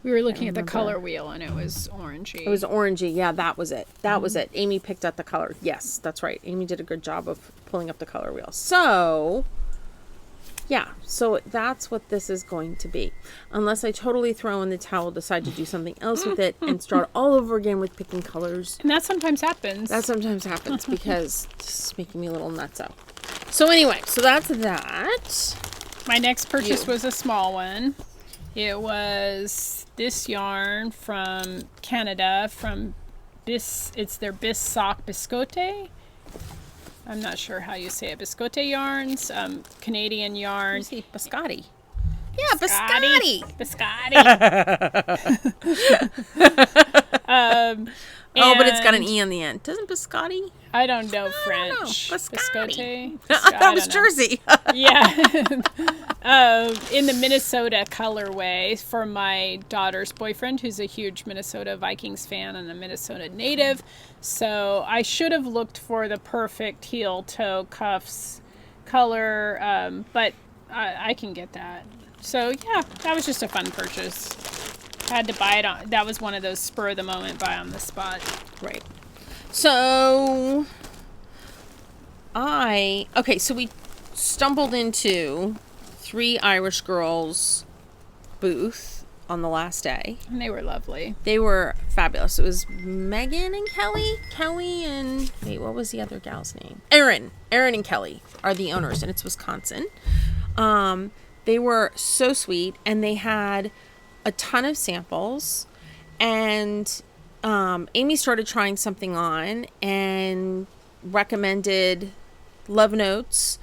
We were looking at the color wheel and it was orangey. It was orangey. Yeah, that was it. That was it. Amy picked out the color. Yes, that's right. Amy did a good job of pulling up the color wheel. So yeah, so that's what this is going to be. Unless I totally throw in the towel, decide to do something else with it, and start all over again with picking colors. And that sometimes happens. That sometimes happens because it's making me a little nutso. So anyway, so that's that. My next purchase was a small one. It was this yarn from Canada, from it's their Bissock Biscotte. I'm not sure how you say it. Biscotte yarns, Canadian yarn. Biscotti. Yeah, biscotti. Biscotti. Oh, but it's got an E on the end. Doesn't biscotti? I don't know French. Biscotti. Biscotte. That was Jersey. Yeah. In the Minnesota colorway for my daughter's boyfriend, who's a huge Minnesota Vikings fan and a Minnesota native. So I should have looked for the perfect heel toe cuffs color, but I can get that. So yeah, that was just a fun purchase. Had to buy it on. That was one of those spur of the moment, buy on the spot. Right. So so we stumbled into 3 Irish Girls booth on the last day. And they were lovely. They were fabulous. It was Megan and Kelly. Kelly and wait, what was the other gal's name? Erin. Erin and Kelly are the owners, and it's Wisconsin. They were so sweet, and they had a ton of samples, and Amy started trying something on and recommended Love Notes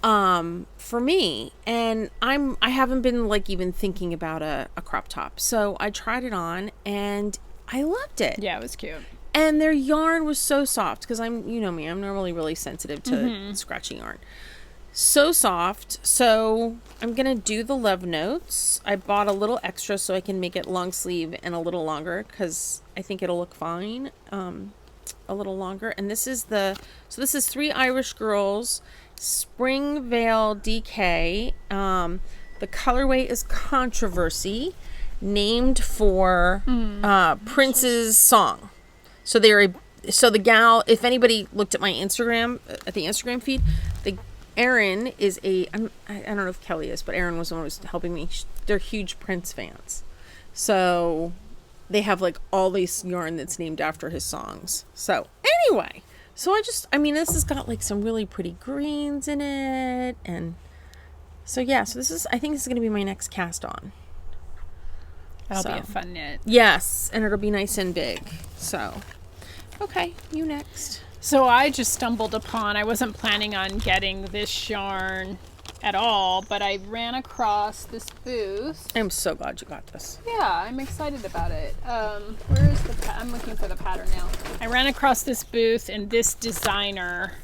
for me, and I haven't been like even thinking about a crop top, so I tried it on and I loved it. Yeah, it was cute. And their yarn was so soft, because you know me, I'm normally really sensitive to scratchy yarn. So soft. So I'm gonna do the Love Notes. I bought a little extra so I can make it long sleeve and a little longer, because I think it'll look fine a little longer. And this is 3 Irish Girls Springvale DK. The colorway is Controversy, named for Prince's song. So the gal, if anybody looked at my Instagram, at the Instagram feed, Erin is I don't know if Kelly is, but Erin was the one who was helping me. They're huge Prince fans. So they have like all this yarn that's named after his songs. So anyway, this has got like some really pretty greens in it. And so yeah, I think this is going to be my next cast on. That'll be a fun knit. Yes, and it'll be nice and big. So, okay, you next. So I just stumbled upon, I wasn't planning on getting this yarn at all, but I ran across this booth. I'm so glad you got this. Yeah, I'm excited about it. Where is I'm looking for the pattern now. I ran across this booth, and this designer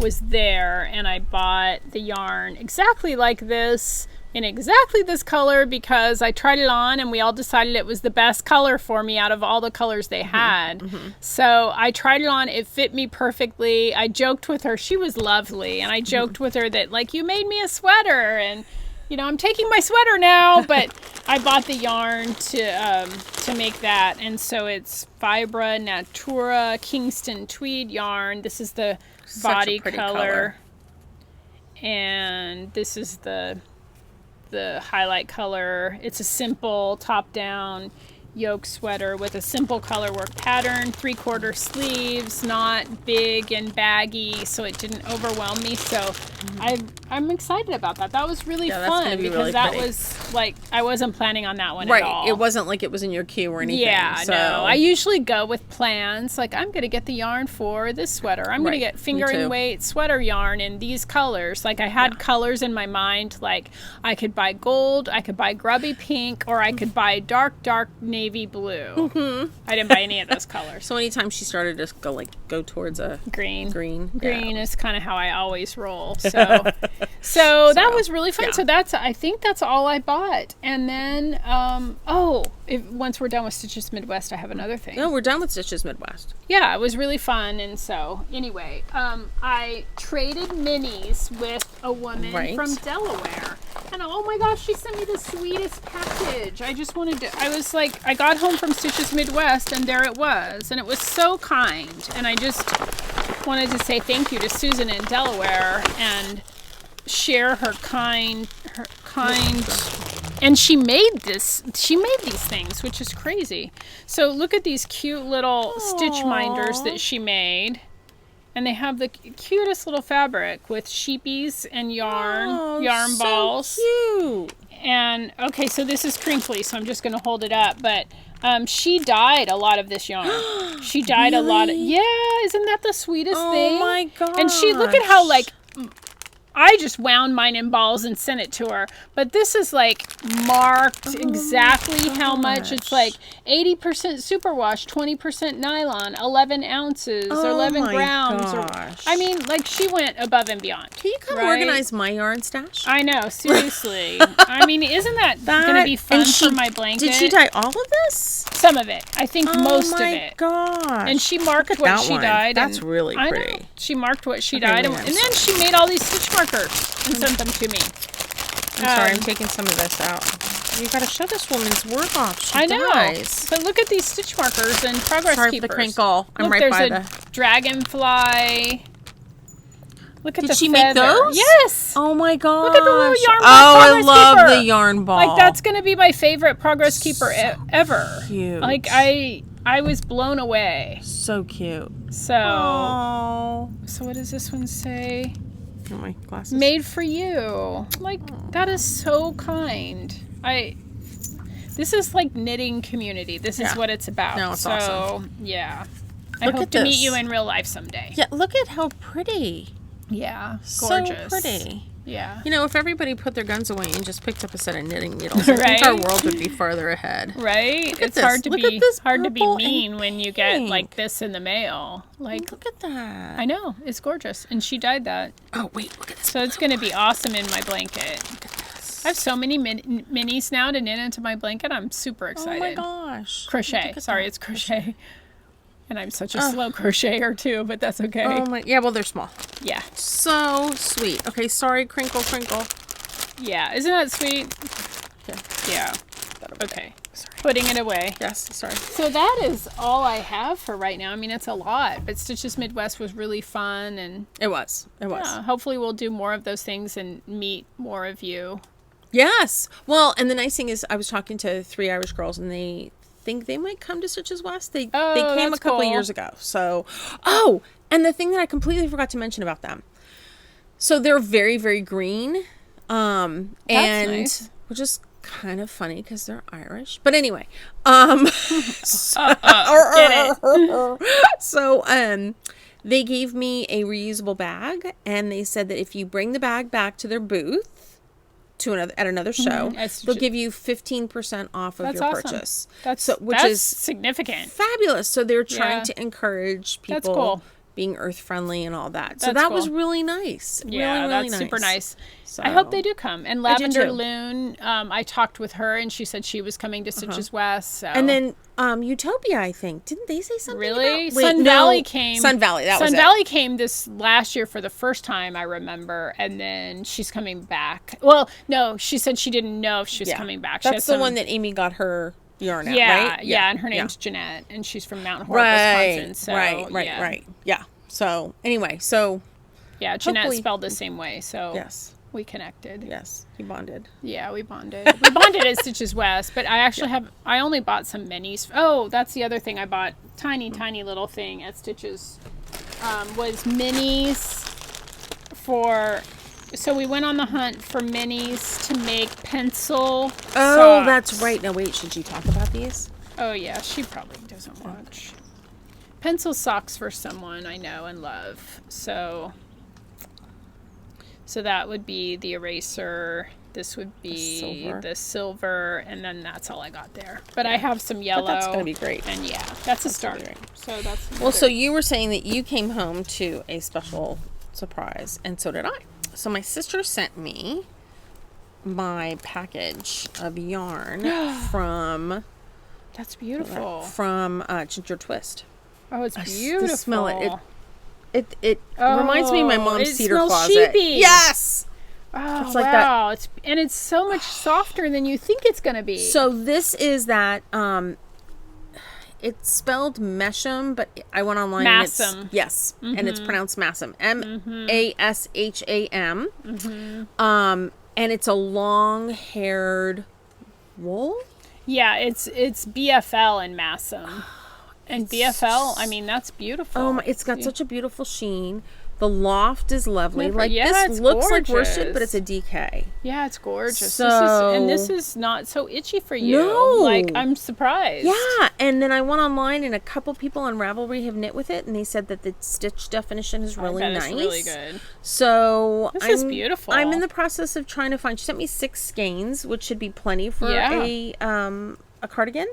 was there, and I bought the yarn exactly like this, in exactly this color, because I tried it on and we all decided it was the best color for me out of all the colors they had. So I tried it on. It fit me perfectly. I joked with her. She was lovely. And I joked with her that, like, you made me a sweater, and, you know, I'm taking my sweater now. But I bought the yarn to make that. And so it's Fibra Natura Kingston Tweed yarn. This is the body color. And this is the highlight color. It's a simple top-down yoke sweater with a simple color work pattern, 3/4 sleeves, not big and baggy, so it didn't overwhelm me. So I'm excited about that. That was really fun, because really that was like, I wasn't planning on that one at all. Right, it wasn't like it was in your queue or anything. Yeah, no. I usually go with plans, like, I'm going to get the yarn for this sweater. I'm going to get finger and weight sweater yarn in these colors. Like, I had colors in my mind, like, I could buy gold, I could buy grubby pink, or I could buy dark navy blue. I didn't buy any of those colors. So anytime she started to go towards a green yeah. is kind of how I always roll. So that was really fun. Yeah. So I think that's all I bought. And then once we're done with Stitches Midwest, I have another thing. No, we're done with Stitches Midwest. Yeah, it was really fun. And so anyway, I traded minis with a woman from Delaware. And oh my gosh, she sent me the sweetest package. I got home from Stitches Midwest, and there it was. And it was so kind. And I just wanted to say thank you to Susan in Delaware. And share her kind, and she made these things, which is crazy. So look at these cute little stitch minders that she made. And they have the cutest little fabric with sheepies and yarn balls. So cute. And, okay, so this is crinkly, so I'm just going to hold it up. But she dyed a lot of this yarn. She dyed a lot of... Yeah, isn't that the sweetest thing? Oh, my gosh. And she, look at how, like... I just wound mine in balls and sent it to her. But this is like marked exactly how much. It's like 80% superwash, 20% nylon, 11 ounces, 11 grams. I mean, like she went above and beyond. Can you come organize my yarn stash? I know, seriously. I mean, isn't that going to be fun for my blanket? Did she dye all of this? Some of it. I think most of it. Oh my gosh. And she marked what she dyed. That's really pretty. I know. She marked what she dyed. And then she made all these stitch markers and sent them to me. I'm sorry, I'm taking some of this out. You got to show this woman's work off. She I know. dies. But look at these stitch markers and progress Sorry keepers. for the crinkle. I'm look, right by there's a dragonfly. Look at Did the she feather. make those? Yes. Oh my gosh. Look at the little yarn ball. I love keeper. the yarn ball. Like that's going to be my favorite progress keeper ever. Cute. Like I was blown away. So cute. So what does this one say? Oh, my glasses. Made for you. Like that is so kind. This is like knitting community. This is what it's about. No, it's awesome. Yeah. I hope to meet you in real life someday. Yeah, look at how pretty. Yeah, gorgeous. So pretty. Yeah. You know, if everybody put their guns away and just picked up a set of knitting needles, I think our world would be farther ahead. Right? It's hard to be mean when you get like this in the mail. Like, look at that. I know. It's gorgeous. And she dyed that. Oh, wait, look at this. So it's going to be awesome in my blanket. Look at this. I have so many minis now to knit into my blanket. I'm super excited. Oh my gosh. Crochet. Sorry, it's crochet. And I'm such a slow crocheter too, but that's okay. Oh my, yeah, well, they're small. Yeah. So sweet. Okay, sorry, crinkle. Yeah, isn't that sweet? Yeah. Okay. Sorry. Putting it away. Yes, sorry. So that is all I have for right now. I mean, it's a lot, but Stitches Midwest was really fun. And It was. yeah, hopefully we'll do more of those things and meet more of you. Yes. Well, and the nice thing is I was talking to 3 Irish girls and they think they might come to Stitches West. They came a couple of years ago. So, and the thing that I completely forgot to mention about them. So they're very, very green. And nice. Which is kind of funny because they're Irish. But anyway, so they gave me a reusable bag and they said that if you bring the bag back to their booth at another show, they'll give you 15% off of your purchase. That's significant. Fabulous. So they're trying to encourage people being earth friendly and all that. So that was really nice. Yeah, really that's super nice. So, I hope they do come. And Lavender Loon, I talked with her and she said she was coming to Stitches West. So. And then Utopia, I think. Didn't they say something? Really? Valley came. Sun Valley, that was it. Sun Valley came this last year for the first time, I remember. And then she's coming back. Well, no, she said she didn't know if she was coming back. That's the one that Amy got her yarn at, right? Yeah, and her name's Jeanette, and she's from Mountain Horror, Wisconsin. So, right. Yeah. So, anyway, yeah, Jeanette spelled the same way, so we connected. Yes, we bonded. Yeah, we bonded. We bonded at Stitches West, but I actually I only bought some minis. Oh, that's the other thing I bought. Tiny little thing at Stitches was minis so we went on the hunt for minis to make pencil socks. That's right. Now, wait, should you talk about these? Oh, yeah, she probably doesn't watch. Pencil socks for someone I know and love. So that would be the eraser. This would be the silver, and then that's all I got there. But I have some yellow. But that's going to be great. And that's a start. So that's well. So you were saying that you came home to a special surprise, and so did I. So my sister sent me my package of yarn from. That's beautiful. From Ginger Twist. Oh, it's beautiful. Smell it. It reminds me of my mom's cedar closet. Sheepy. Yes. Oh, it's like that. It's so much softer than you think it's going to be. So this is that. it's spelled Mesham, but I went online. Massam. And yes, and it's pronounced Massam. Masham. And it's a long-haired wool. Yeah, it's BFL and Massam. And BFL, I mean, that's beautiful. Oh my, it's got such a beautiful sheen. The loft is lovely. Like, yeah, this looks gorgeous. like worsted, but it's a DK. Yeah, it's gorgeous. So, this is not so itchy for you. No. Like, I'm surprised. Yeah, and then I went online, and a couple people on Ravelry have knit with it, and they said that the stitch definition is really nice. It's really good. So This is beautiful. I'm in the process of trying to find. She sent me 6 skeins, which should be plenty for a cardigan.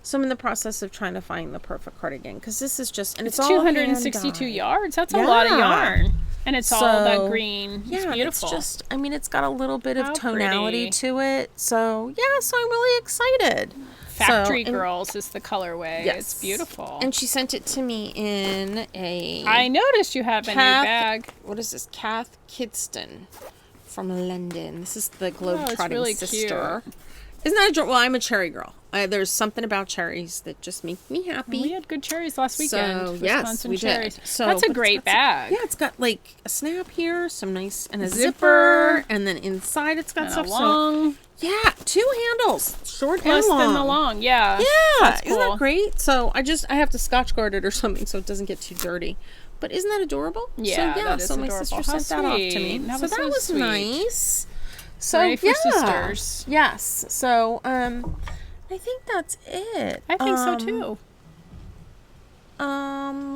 So I'm in the process of trying to find the perfect cardigan, because this is just, and it's all 262 yards. That's a lot of yarn. And it's all that green. Yeah, it's beautiful. It's just, I mean, it's got a little bit of tonality pretty. to it. So, yeah, so I'm really excited. Factory Girls is the colorway. Yes. It's beautiful. And she sent it to me in a... I noticed you have a new bag. What is this? Kath Kidston from London. This is the Globetrotting really sister. Cute. Isn't that a... Well, I'm a cherry girl. There's something about cherries that just make me happy. We had good cherries last weekend. So, Wisconsin we cherries. did. So, that's a great bag. It's got like a snap here, some nice, and a zipper, and then inside it's got stuff. Long. Yeah, 2 handles, short Less and long. than the long, yeah. Yeah, that's cool. Isn't that great? So I have to Scotch guard it or something so it doesn't get too dirty. But isn't that adorable? Yeah, that is so my adorable. sister sent that off to me. That so was sweet. nice. So Hooray for sisters. Yes. So I think that's it. I think so too.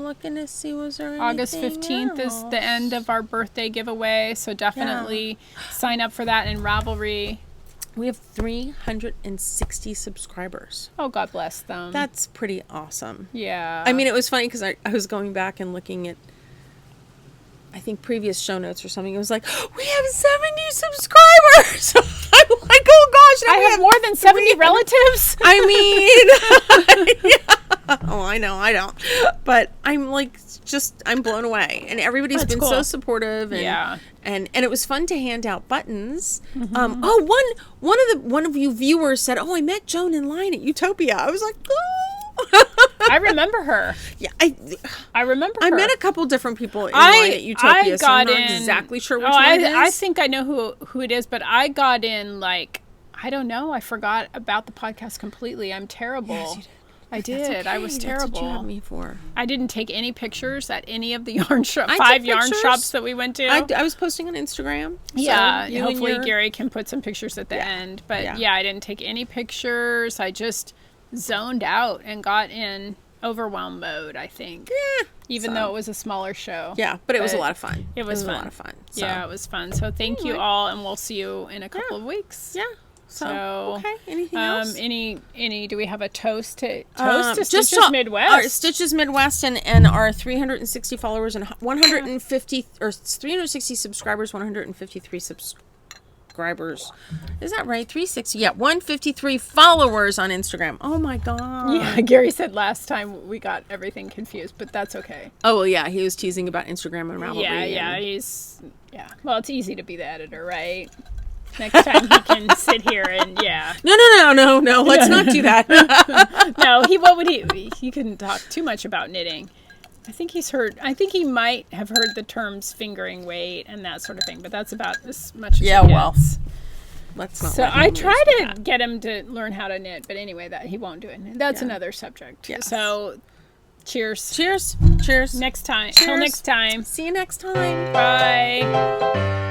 Looking to see, was there anything August 15th is the end of our birthday giveaway, so definitely sign up for that in Ravelry. We have 360 subscribers. Oh, God bless them. That's pretty awesome. Yeah. I mean, it was funny because I was going back and looking at, I think, previous show notes or something. It was like, we have 70 subscribers. I'm like, oh gosh. I have more than 70 relatives. I mean, yeah. Oh, I know, I don't. But I'm like, I'm blown away. And everybody's been so supportive. And, and it was fun to hand out buttons. One of you viewers said, oh, I met Joan in line at Utopia. I was like, oh. I remember her. Yeah, I remember her. I met a couple different people in line at Utopia, so I'm not exactly sure which one it is. I think I know who it is, but I got in, like, I don't know. I forgot about the podcast completely. I'm terrible. Yes, you did. I did. Okay. I was terrible. That's what you had me for. I didn't take any pictures at any of the yarn shop, 5 yarn shops that we went to. I was posting on Instagram. Yeah, so hopefully Gary can put some pictures at the end. But yeah, I didn't take any pictures. I just zoned out and got in overwhelm mode, I think. Yeah. Even though it was a smaller show. Yeah, but it was a lot of fun. It was fun. A lot of fun. So. Yeah, it was fun. So thank you all, and we'll see you in a couple of weeks. Yeah. So okay, anything else? Do we have a toast to Stitches Midwest? Our Stitches Midwest and our 360 followers and 150 or 360 subscribers, 153 subscribers. Is that right? 360. Yeah, 153 followers on Instagram. Oh my god. Yeah, Gary said last time we got everything confused, but that's okay. Oh well, yeah, he was teasing about Instagram and Ravelry. Yeah. Well, it's easy to be the editor, right? Next time he can sit here and No. Let's not do that. No, what would he? He couldn't talk too much about knitting. I think he might have heard the terms fingering weight and that sort of thing, but that's about as much as he gets. Let's not. So I try to get him to learn how to knit, but anyway, that he won't do it. That's another subject. Yes. So, cheers. Cheers. Next time. Till next time. See you next time. Bye.